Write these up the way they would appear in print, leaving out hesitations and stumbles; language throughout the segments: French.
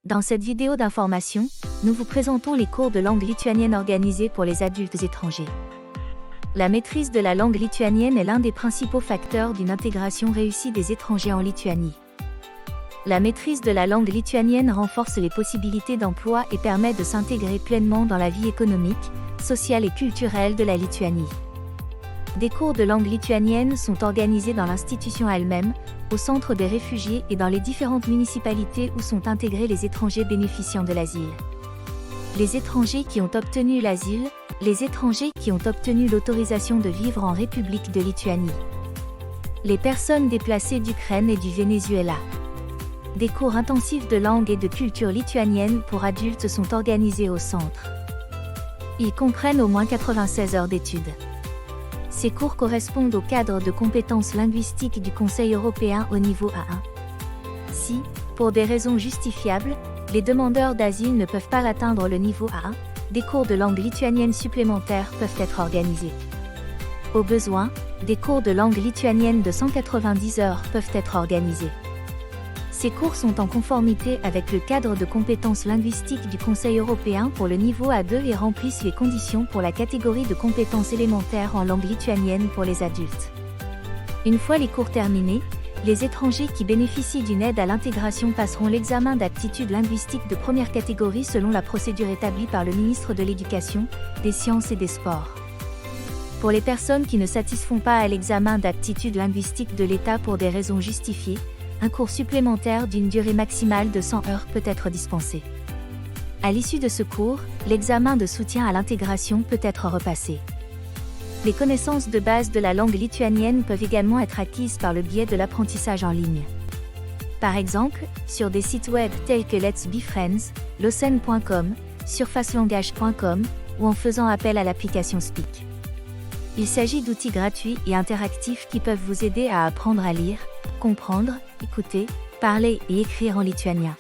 Dans cette vidéo d'information, nous vous présentons les cours de langue lituanienne organisés pour les adultes étrangers. La maîtrise de la langue lituanienne est l'un des principaux facteurs d'une intégration réussie des étrangers en Lituanie. La maîtrise de la langue lituanienne renforce les possibilités d'emploi et permet de s'intégrer pleinement dans la vie économique, sociale et culturelle de la Lituanie. Des cours de langue lituanienne sont organisés dans l'institution elle-même, au centre des réfugiés et dans les différentes municipalités où sont intégrés les étrangers bénéficiant de l'asile. Les étrangers qui ont obtenu l'asile, les étrangers qui ont obtenu l'autorisation de vivre en République de Lituanie. Les personnes déplacées d'Ukraine et du Venezuela. Des cours intensifs de langue et de culture lituanienne pour adultes sont organisés au centre. Ils comprennent au moins 96 heures d'études. Ces cours correspondent au cadre de compétences linguistiques du Conseil européen au niveau A1. Si, pour des raisons justifiables, les demandeurs d'asile ne peuvent pas atteindre le niveau A1, des cours de langue lituanienne supplémentaires peuvent être organisés. Au besoin, des cours de langue lituanienne de 190 heures peuvent être organisés. Ces cours sont en conformité avec le cadre de compétences linguistiques du Conseil européen pour le niveau A2 et remplissent les conditions pour la catégorie de compétences élémentaires en langue lituanienne pour les adultes. Une fois les cours terminés, les étrangers qui bénéficient d'une aide à l'intégration passeront l'examen d'aptitude linguistique de première catégorie selon la procédure établie par le ministre de l'Éducation, des Sciences et des Sports. Pour les personnes qui ne satisfont pas à l'examen d'aptitude linguistique de l'État pour des raisons justifiées, un cours supplémentaire d'une durée maximale de 100 heures peut être dispensé. À l'issue de ce cours, l'examen de soutien à l'intégration peut être repassé. Les connaissances de base de la langue lituanienne peuvent également être acquises par le biais de l'apprentissage en ligne. Par exemple, sur des sites web tels que Let's Be Friends, Locen.com, surfacelangage.com ou en faisant appel à l'application Speak. Il s'agit d'outils gratuits et interactifs qui peuvent vous aider à apprendre à lire, comprendre, écouter, parler et écrire en lituanien.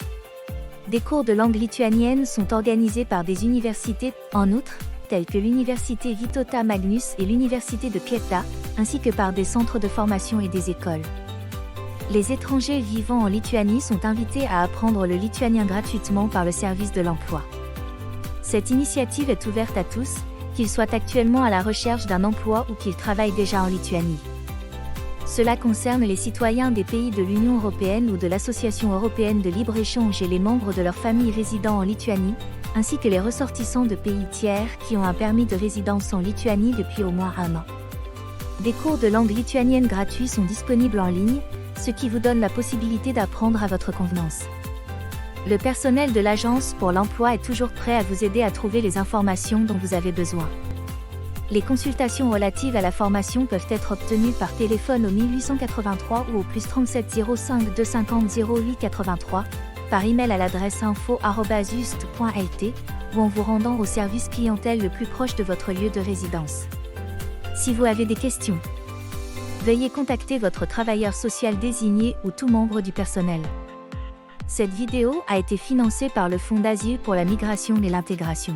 Des cours de langue lituanienne sont organisés par des universités, en outre, telles que l'université Vytautas Magnus et l'université de Klaipėda, ainsi que par des centres de formation et des écoles. Les étrangers vivant en Lituanie sont invités à apprendre le lituanien gratuitement par le service de l'emploi. Cette initiative est ouverte à tous, qu'ils soient actuellement à la recherche d'un emploi ou qu'ils travaillent déjà en Lituanie. Cela concerne les citoyens des pays de l'Union européenne ou de l'Association européenne de libre-échange et les membres de leur famille résidant en Lituanie, ainsi que les ressortissants de pays tiers qui ont un permis de résidence en Lituanie depuis au moins 1 an. Des cours de langue lituanienne gratuits sont disponibles en ligne, ce qui vous donne la possibilité d'apprendre à votre convenance. Le personnel de l'Agence pour l'emploi est toujours prêt à vous aider à trouver les informations dont vous avez besoin. Les consultations relatives à la formation peuvent être obtenues par téléphone au 1883 ou au +37 05 250 08 83, par email à l'adresse info@just.lt ou en vous rendant au service clientèle le plus proche de votre lieu de résidence. Si vous avez des questions, veuillez contacter votre travailleur social désigné ou tout membre du personnel. Cette vidéo a été financée par le Fonds d'asile pour la migration et l'intégration.